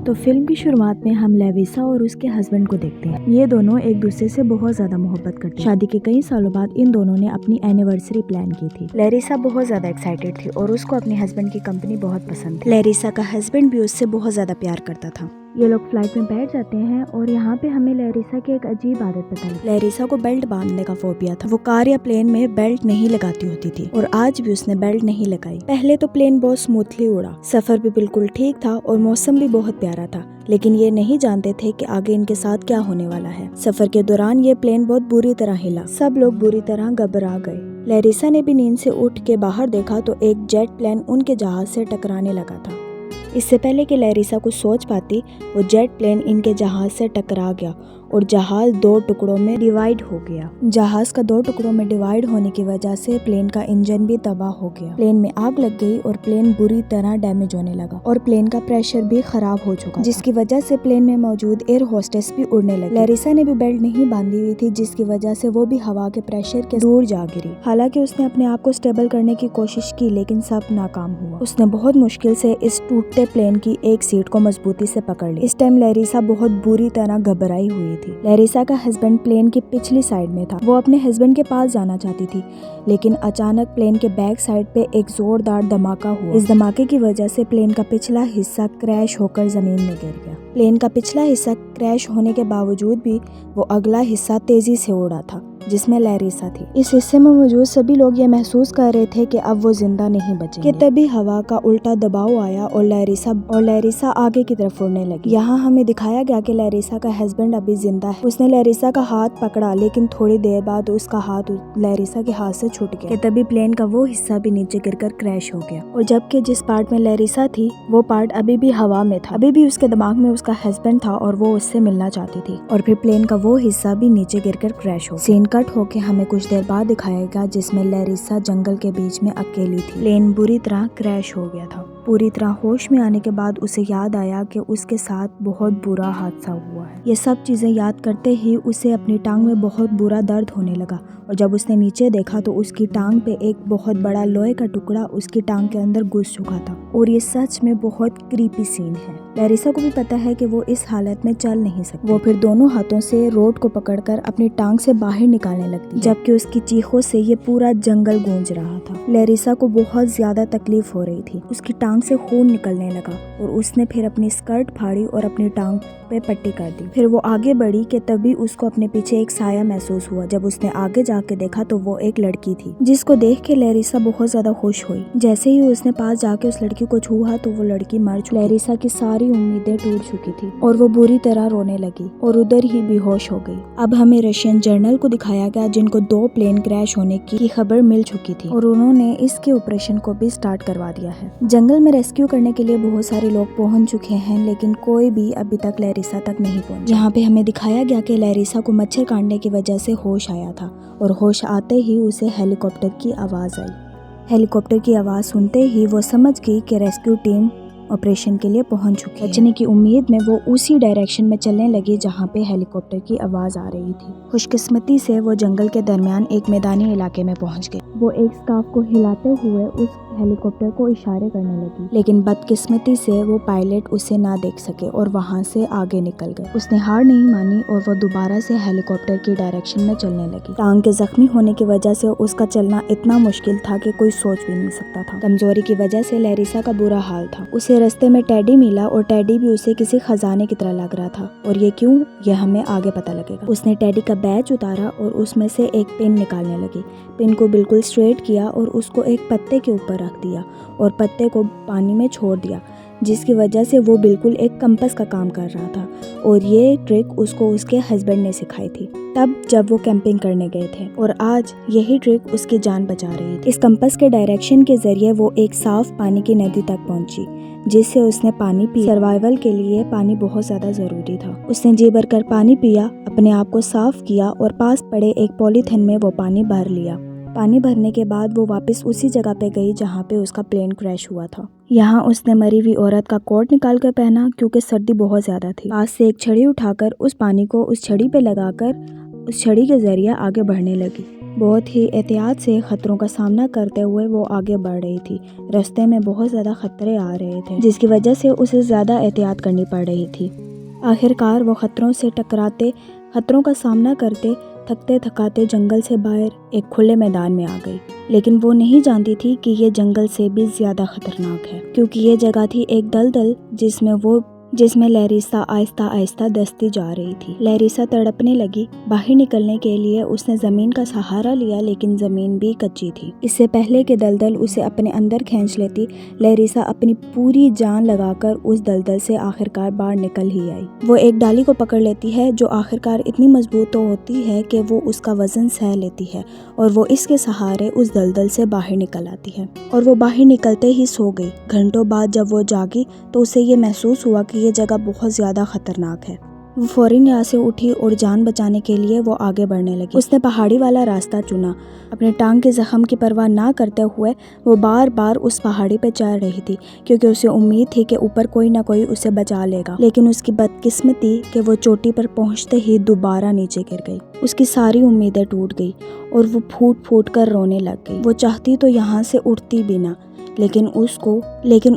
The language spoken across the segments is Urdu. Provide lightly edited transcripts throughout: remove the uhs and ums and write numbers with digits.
تو فلم کی شروعات میں ہم لیریسا اور اس کے ہسبینڈ کو دیکھتے ہیں۔ یہ دونوں ایک دوسرے سے بہت زیادہ محبت کرتے ہیں۔ شادی کے کئی سالوں بعد ان دونوں نے اپنی اینیورسری پلان کی تھی۔ لیریسا بہت زیادہ ایکسائٹیڈ تھی اور اس کو اپنے ہسبینڈ کی کمپنی بہت پسند تھی۔ لیریسا کا ہسبینڈ بھی اس سے بہت زیادہ پیار کرتا تھا۔ یہ لوگ فلائٹ میں بیٹھ جاتے ہیں اور یہاں پہ ہمیں لیریسا کی ایک عجیب عادت پتہ لگتی ہے۔ لیریسا کو بیلٹ باندھنے کا فوبیا تھا۔ وہ کار یا پلین میں بیلٹ نہیں لگاتی ہوتی تھی اور آج بھی اس نے بیلٹ نہیں لگائی۔ پہلے تو پلین بہت اسموتھلی اڑا، سفر بھی بالکل ٹھیک تھا اور موسم بھی بہت پیارا تھا، لیکن یہ نہیں جانتے تھے کہ آگے ان کے ساتھ کیا ہونے والا ہے۔ سفر کے دوران یہ پلین بہت بری طرح ہلا، سب لوگ بری طرح گھبرا گئے۔ لیریسا نے بھی نیند سے اٹھ کے باہر دیکھا تو ایک جیٹ پلین ان کے جہاز سے ٹکرانے لگا تھا۔ اس سے پہلے کہ لیریسا کچھ سوچ پاتی، وہ جیٹ پلین ان کے جہاز سے ٹکرا گیا اور جہاز 2 ٹکڑوں میں ڈیوائیڈ ہو گیا۔ جہاز کا 2 ٹکڑوں میں ڈیوائیڈ ہونے کی وجہ سے پلین کا انجن بھی تباہ ہو گیا۔ پلین میں آگ لگ گئی اور پلین بری طرح ڈیمیج ہونے لگا اور پلین کا پریشر بھی خراب ہو چکا، جس کی وجہ سے پلین میں موجود ایئر ہوسٹس بھی اڑنے لگی۔ لیریسا نے بھی بیلٹ نہیں باندھی ہوئی تھی، جس کی وجہ سے وہ بھی ہوا کے پریشر کے دور جا گری۔ حالانکہ اس نے اپنے آپ کو اسٹیبل کرنے کی کوشش کی، لیکن سب ناکام ہوا۔ اس نے بہت مشکل سے اس ٹوٹتے پلین کی ایک سیٹ کو مضبوطی سے پکڑ لی۔ اس ٹائم لیریسا بہت بری طرح گھبرائی ہوئی تھی۔ لیریسا کا ہسبینڈ پلین کی پچھلی سائیڈ میں تھا۔ وہ اپنے ہسبینڈ کے پاس جانا چاہتی تھی، لیکن اچانک پلین کے بیک سائیڈ پہ ایک زوردار دھماکہ ہوا۔ اس دھماکے کی وجہ سے پلین کا پچھلا حصہ کریش ہو کر زمین میں گر گیا۔ پلین کا پچھلا حصہ کریش ہونے کے باوجود بھی وہ اگلا حصہ تیزی سے اڑا تھا، جس میں لیریسا تھی۔ اس حصے میں موجود سبھی لوگ یہ محسوس کر رہے تھے کہ اب وہ زندہ نہیں بچیں گے، کہ تبھی ہوا کا الٹا دباؤ آیا اور لیریسا آگے کی طرف اڑنے لگی۔ یہاں ہمیں دکھایا گیا کہ لیریسا کا ہسبینڈ ابھی زندہ ہے۔ اس نے لیریسا کا ہاتھ پکڑا، لیکن تھوڑی دیر بعد اس کا ہاتھ لیریسا کے ہاتھ سے چھوٹ گیا، کہ تبھی پلین کا وہ حصہ بھی نیچے گر کر کریش ہو گیا، اور جبکہ جس پارٹ میں لیریسا تھی وہ پارٹ ابھی بھی ہوا میں تھا۔ ابھی بھی اس کے دماغ میں اس کا ہسبینڈ تھا اور وہ اس سے ملنا چاہتی تھی، اور پھر پلین کا وہ حصہ بھی نیچے گر کر کریش ہو گیا۔ سین کٹ ہو کے ہمیں کچھ دیر بعد دکھائے گا، جس میں لیریسا جنگل کے بیچ میں اکیلی تھی۔ پلین بری طرح کریش ہو گیا تھا۔ پوری طرح ہوش میں آنے کے بعد اسے یاد آیا کہ اس کے ساتھ بہت برا حادثہ ہوا ہے۔ یہ سب چیزیں یاد کرتے ہی اسے اپنی ٹانگ میں بہت برا درد ہونے لگا، اور جب اس نے نیچے دیکھا تو اس کی ٹانگ پہ ایک بہت بڑا لوہے کا ٹکڑا اس کی ٹانگ کے اندر گھس چکا تھا، اور یہ سچ میں بہت کریپی سین ہے۔ لیریسا کو بھی پتا ہے کہ وہ اس حالت میں چل نہیں سکتی۔ وہ پھر دونوں ہاتھوں سے روڈ کو پکڑ کر اپنی ٹانگ سے باہر نکالنے لگتی، جبکہ اس کی چیخوں سے یہ پورا جنگل گونج رہا تھا۔ لیریسا کو بہت زیادہ تکلیف ہو رہی تھی، اس کی ٹانگ سے خون نکلنے لگا، اور اس نے پھر اپنی اسکرٹ پھاڑی اور اپنی ٹانگ پہ پٹی کر دی۔ پھر وہ آگے بڑھی کہ تبھی اس کو اپنے پیچھے ایک سایہ محسوس ہوا۔ جب اس نے آگے جا کے دیکھا تو وہ ایک لڑکی تھی، جس کو دیکھ کے لیریسا بہت زیادہ خوش ہوئی۔ جیسے ہی اس نے پاس جا کے اس لڑکی کو چھوا تو وہ لڑکی مر چکی۔ لیریسا کی ساری امیدیں ٹوٹ چکی تھی اور وہ بری طرح رونے لگی اور ادھر ہی بے ہوش ہو گئی۔ اب ہمیں رشین جنرل کو دکھایا گیا، جن کو 2 پلین کریش ہونے کی خبر مل چکی تھی، اور انہوں نے اس کے آپریشن کو بھی سٹارٹ کروا دیا ہے۔ جنگل میں ریسکیو کرنے کے لیے بہت سارے لوگ پہنچ چکے ہیں، لیکن کوئی بھی ابھی تک لیریسا تک نہیں پہنچا۔ یہاں پہ ہمیں دکھایا گیا کہ لیریسا کو مچھر کاٹنے کی وجہ سے ہوش آیا تھا، اور ہوش آتے ہی اسے ہیلی کاپٹر کی آواز آئی۔ ہیلی کاپٹر کی آواز سنتے ہی وہ سمجھ گئی کہ ریسکیو ٹیم آپریشن کے لیے پہنچ چکی ہے۔ بچنے کی امید میں وہ اسی ڈائریکشن میں چلنے لگی جہاں پہ ہیلی کاپٹر کی آواز آ رہی تھی۔ خوش قسمتی سے وہ جنگل کے درمیان ایک میدانی علاقے میں پہنچ گئی۔ وہ ایک اسٹاف کو ہلاتے ہوئے اس ہیلی کاپٹر کو اشارے کرنے لگی، لیکن بدقسمتی سے وہ پائلٹ اسے نہ دیکھ سکے اور وہاں سے آگے نکل گئے۔ اس نے ہار نہیں مانی اور وہ دوبارہ سے ہیلی کاپٹر کی ڈائریکشن میں چلنے لگی۔ ٹانگ کے زخمی ہونے کی وجہ سے اس کا چلنا اتنا مشکل تھا کہ کوئی سوچ بھی نہیں سکتا تھا۔ کمزوری کی وجہ سے لیریسا کا برا حال تھا۔ اسے رستے میں ٹیڈی ملا اور ٹیڈی بھی اسے کسی خزانے کی طرح لگ رہا تھا، اور یہ کیوں، یہ ہمیں آگے پتہ لگے گا۔ اس نے ٹیڈی کا بیج اتارا اور اس میں سے ایک پن نکالنے لگی۔ پن کو بالکل اسٹریٹ کیا اور اس کو ایک پتے کے اوپر رکھ دیا اور پتے کو پانی میں چھوڑ دیا، جس کی وجہ سے وہ بالکل ایک کمپس کا کام کر رہا تھا، اور یہ ٹرک اس کو اس کے ہسبینڈ نے سکھائی تھی تب جب وہ کیمپنگ کرنے گئے تھے، اور آج یہی ٹرک اس کی جان بچا رہی تھی۔ اس کمپس کے ڈائریکشن کے ذریعے وہ ایک صاف پانی کی ندی تک پہنچی، جس سے اس نے پانی پیا۔ سروائیول کے لیے پانی بہت زیادہ ضروری تھا۔ اس نے جی بھر کر پانی پیا، اپنے آپ کو صاف کیا اور پاس پڑے ایک پولیتھین میں وہ پانی بھر لیا۔ پانی بھرنے کے بعد وہ واپس اسی جگہ پہ گئی جہاں پہ اس کا پلین کریش ہوا تھا۔ یہاں اس نے مری ہوئی عورت کا کوٹ نکال کر پہنا، کیونکہ سردی بہت زیادہ تھی۔ پاس سے ایک چھڑی اٹھا کر اس پانی کو اس چھڑی پہ لگا کر اس چھڑی کے ذریعے آگے بڑھنے لگی۔ بہت ہی احتیاط سے خطروں کا سامنا کرتے ہوئے وہ آگے بڑھ رہی تھی۔ راستے میں بہت زیادہ خطرے آ رہے تھے جس کی وجہ سے اسے زیادہ احتیاط کرنی پڑ رہی تھی۔ آخرکار وہ خطروں کا سامنا کرتے تھکتے تھکاتے جنگل سے باہر ایک کھلے میدان میں آ گئی، لیکن وہ نہیں جانتی تھی کہ یہ جنگل سے بھی زیادہ خطرناک ہے، کیونکہ یہ جگہ تھی ایک دلدل جس میں لیریسا آہستہ آہستہ دستی جا رہی تھی۔ لیریسا تڑپنے لگی۔ باہر نکلنے کے لیے اس نے زمین کا سہارا لیا، لیکن زمین بھی کچی تھی۔ اس سے پہلے کہ دلدل اسے اپنے اندر کھینچ لیتی، لیریسا اپنی پوری جان لگا کر اس دلدل سے آخرکار باہر نکل ہی آئی۔ وہ ایک ڈالی کو پکڑ لیتی ہے جو آخرکار اتنی مضبوط تو ہوتی ہے کہ وہ اس کا وزن سہ لیتی ہے، اور وہ اس کے سہارے اس دلدل سے باہر نکل آتی ہے، اور وہ باہر نکلتے ہی سو گئی۔ گھنٹوں بعد جب وہ جاگی تو اسے یہ محسوس ہوا کہ یہ جگہ بہت زیادہ خطرناک ہے۔ وہ فوراً یہاں سے اٹھی اور جان بچانے کے لیے وہ آگے بڑھنے لگی۔ اس نے پہاڑی والا راستہ چنا۔ اپنے ٹانگ کے زخم کی پرواہ نہ کرتے ہوئے وہ بار بار اس پہاڑی پہ چڑھ رہی تھی، کیونکہ اسے امید تھی کہ اوپر کوئی نہ کوئی اسے بچا لے گا، لیکن اس کی بدقسمتی کہ وہ چوٹی پر پہنچتے ہی دوبارہ نیچے گر گئی۔ اس کی ساری امیدیں ٹوٹ گئی اور وہ پھوٹ پھوٹ کر رونے لگ گئی۔ وہ چاہتی تو یہاں سے اٹھتی بھی نہ، لیکن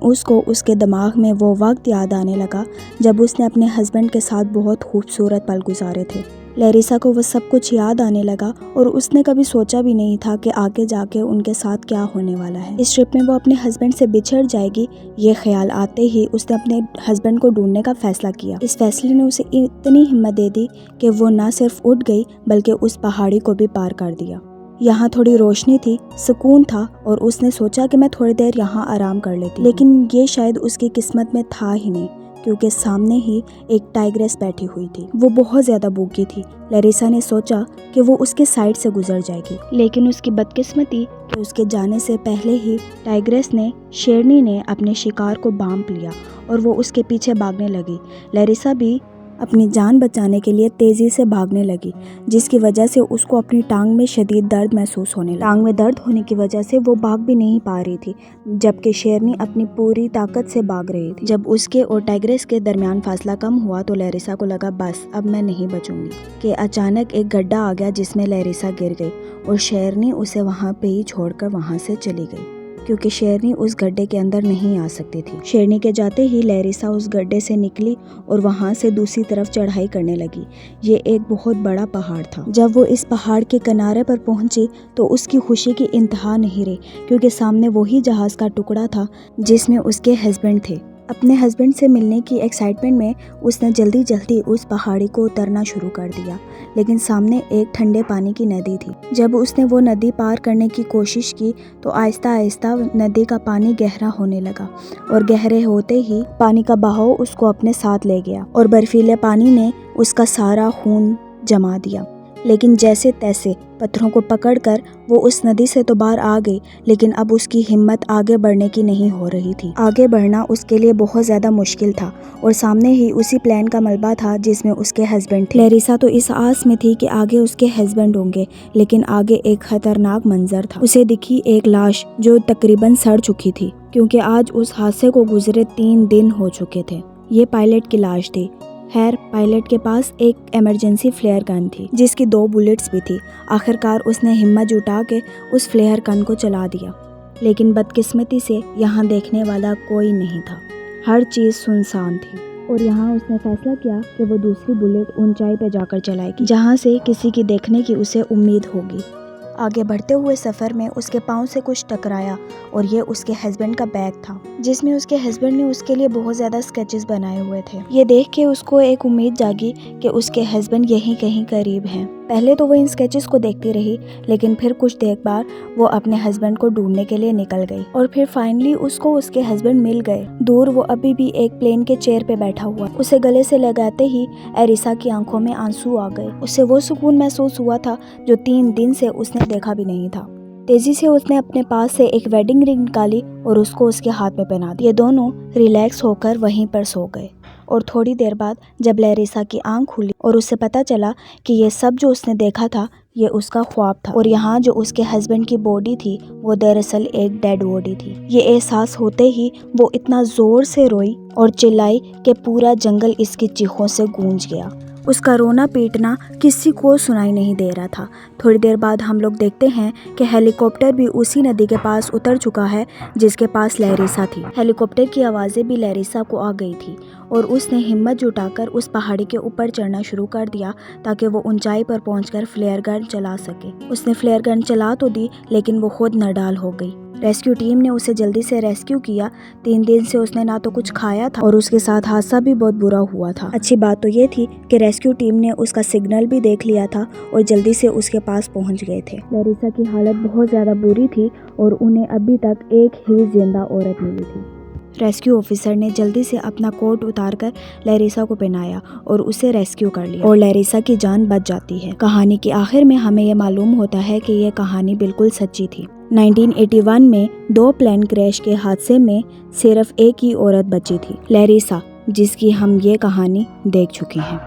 اس کو اس کے دماغ میں وہ وقت یاد آنے لگا جب اس نے اپنے ہسبینڈ کے ساتھ بہت خوبصورت پل گزارے تھے۔ لیریسا کو وہ سب کچھ یاد آنے لگا، اور اس نے کبھی سوچا بھی نہیں تھا کہ آگے جا کے ان کے ساتھ کیا ہونے والا ہے۔ اس ٹرپ میں وہ اپنے ہسبینڈ سے بچھڑ جائے گی، یہ خیال آتے ہی اس نے اپنے ہسبینڈ کو ڈھونڈنے کا فیصلہ کیا۔ اس فیصلے نے اسے اتنی ہمت دے دی کہ وہ نہ صرف اٹھ گئی بلکہ اس پہاڑی کو بھی پار کر دیا۔ یہاں تھوڑی روشنی تھی، سکون تھا، اور اس نے سوچا کہ میں تھوڑی دیر یہاں آرام کر لیتی، لیکن یہ شاید اس کی قسمت میں تھا ہی نہیں، کیونکہ سامنے ہی ایک ٹائگریس بیٹھی ہوئی تھی۔ وہ بہت زیادہ بھوکی تھی۔ لیریسا نے سوچا کہ وہ اس کے سائڈ سے گزر جائے گی، لیکن اس کی بدقسمتی کہ اس کے جانے سے پہلے ہی ٹائگریس شیرنی نے اپنے شکار کو بھانپ لیا اور وہ اس کے پیچھے بھاگنے لگی۔ لیریسا بھی اپنی جان بچانے کے لیے تیزی سے بھاگنے لگی، جس کی وجہ سے اس کو اپنی ٹانگ میں شدید درد محسوس ہونے لگا۔ ٹانگ میں درد ہونے کی وجہ سے وہ بھاگ بھی نہیں پا رہی تھی، جبکہ شیرنی اپنی پوری طاقت سے بھاگ رہی تھی۔ جب اس کے اور ٹائگریس کے درمیان فاصلہ کم ہوا تو لیریسا کو لگا بس اب میں نہیں بچوں گی، کہ اچانک ایک گڈھا آ گیا جس میں لیریسا گر گئی، اور شیرنی اسے وہاں پہ ہی چھوڑ کر وہاں سے چلی گئی، کیونکہ شیرنی اس گڈھے کے اندر نہیں آ سکتی تھی۔ شیرنی کے جاتے ہی لیریسا اس گڈھے سے نکلی اور وہاں سے دوسری طرف چڑھائی کرنے لگی۔ یہ ایک بہت بڑا پہاڑ تھا۔ جب وہ اس پہاڑ کے کنارے پر پہنچی تو اس کی خوشی کی انتہا نہیں رہی، کیونکہ سامنے وہی جہاز کا ٹکڑا تھا جس میں اس کے ہسبینڈ تھے۔ اپنے ہسبینڈ سے ملنے کی ایکسائٹمنٹ میں اس نے جلدی اس پہاڑی کو اترنا شروع کر دیا، لیکن سامنے ایک ٹھنڈے پانی کی ندی تھی۔ جب اس نے وہ ندی پار کرنے کی کوشش کی تو آہستہ آہستہ ندی کا پانی گہرا ہونے لگا، اور گہرے ہوتے ہی پانی کا بہاؤ اس کو اپنے ساتھ لے گیا، اور برفیلے پانی نے اس کا سارا خون جما دیا۔ لیکن جیسے تیسے پتھروں کو پکڑ کر وہ اس ندی سے تو باہر آ گئی، لیکن اب اس کی ہمت آگے بڑھنے کی نہیں ہو رہی تھی۔ آگے بڑھنا اس کے لیے بہت زیادہ مشکل تھا، اور سامنے ہی اسی پلین کا ملبہ تھا جس میں اس کے ہسبینڈ تھے۔ لیریسا تو اس آس میں تھی کہ آگے اس کے ہسبینڈ ہوں گے، لیکن آگے ایک خطرناک منظر تھا۔ اسے دکھی ایک لاش جو تقریباً سڑ چکی تھی، کیونکہ آج اس حادثے کو گزرے 3 دن ہو چکے تھے۔ یہ پائلٹ کی لاش تھی۔ خیر، پائلٹ کے پاس ایک ایمرجنسی فلیئر گن تھی جس کی 2 بلٹس بھی تھی۔ آخرکار اس نے ہمت جٹا کے اس فلیئر گن کو چلا دیا، لیکن بدقسمتی سے یہاں دیکھنے والا کوئی نہیں تھا۔ ہر چیز سنسان تھی، اور یہاں اس نے فیصلہ کیا کہ وہ دوسری بلٹ اونچائی پہ جا کر چلائے گی جہاں سے کسی کی دیکھنے کی اسے امید ہوگی۔ آگے بڑھتے ہوئے سفر میں اس کے پاؤں سے کچھ ٹکرایا، اور یہ اس کے ہسبینڈ کا بیگ تھا جس میں اس کے ہسبینڈ نے اس کے لیے بہت زیادہ اسکیچز بنائے ہوئے تھے۔ یہ دیکھ کے اس کو ایک امید جاگی کہ اس کے ہسبینڈ یہیں کہیں قریب ہیں۔ پہلے تو وہ ان اسکیچز کو دیکھتی رہی، لیکن پھر کچھ دیر بعد وہ اپنے ہسبینڈ کو ڈھونڈنے کے لیے نکل گئی، اور پھر فائنلی اس کو اس کے ہسبینڈ مل گئے۔ دور وہ ابھی بھی ایک پلین کے چیئر پہ بیٹھا ہوا، اسے گلے سے لگاتے ہی ایریسا کی آنکھوں میں آنسو آ گئے۔ اسے وہ سکون محسوس ہوا تھا جو 3 دن سے اس نے دیکھا بھی نہیں تھا۔ تیزی سے اس نے اپنے پاس سے ایک ویڈنگ رنگ نکالی اور اس کو اس کے ہاتھ میں پہنا دی۔ یہ دونوں ریلیکس ہو کر وہیں پر سو گئے، اور تھوڑی دیر بعد جب لیریسا کی آنکھ کھلی اور اسے پتہ چلا کہ یہ سب جو اس نے دیکھا تھا یہ اس کا خواب تھا، اور یہاں جو اس کے ہسبینڈ کی باڈی تھی وہ دراصل ایک ڈیڈ باڈی تھی۔ یہ احساس ہوتے ہی وہ اتنا زور سے روئی اور چلائی کہ پورا جنگل اس کی چیخوں سے گونج گیا۔ اس کا رونا پیٹنا کسی کو سنائی نہیں دے رہا تھا۔ تھوڑی دیر بعد ہم لوگ دیکھتے ہیں کہ ہیلی کاپٹر بھی اسی ندی کے پاس اتر چکا ہے جس کے پاس لیریسا تھی۔ ہیلی کاپٹر کی آوازیں بھی لیریسا کو آ گئی تھی اور اس نے ہمت جٹا کر اس پہاڑی کے اوپر چڑھنا شروع کر دیا تاکہ وہ اونچائی پر پہنچ کر فلیئر گن چلا سکے۔ اس نے فلیئر گن چلا تو دی لیکن وہ خود نڈال ہو گئی۔ ریسکیو ٹیم نے اسے جلدی سے ریسکیو کیا۔ 3 دن سے اس نے نہ تو کچھ کھایا تھا اور اس کے ساتھ حادثہ بھی بہت برا ہوا تھا۔ اچھی بات تو یہ تھی کہ ریسکیو ٹیم نے اس کا سگنل بھی دیکھ لیا تھا اور جلدی سے اس کے پاس پہنچ گئے تھے۔ لیریسا کی حالت بہت زیادہ بری تھی اور انہیں ابھی تک ایک ہی زندہ عورت ملی تھی۔ ریسکیو آفیسر نے جلدی سے اپنا کوٹ اتار کر لیریسا کو پہنایا اور اسے ریسکیو کر لیا اور لیریسا کی جان بچ جاتی ہے۔ کہانی کے آخر میں ہمیں یہ معلوم ہوتا ہے کہ یہ کہانی بالکل سچی تھی۔ 1981 میں 2 پلین کریش کے حادثے میں صرف ایک ہی عورت بچی تھی، لیریسا، جس کی ہم یہ کہانی دیکھ چکے ہیں۔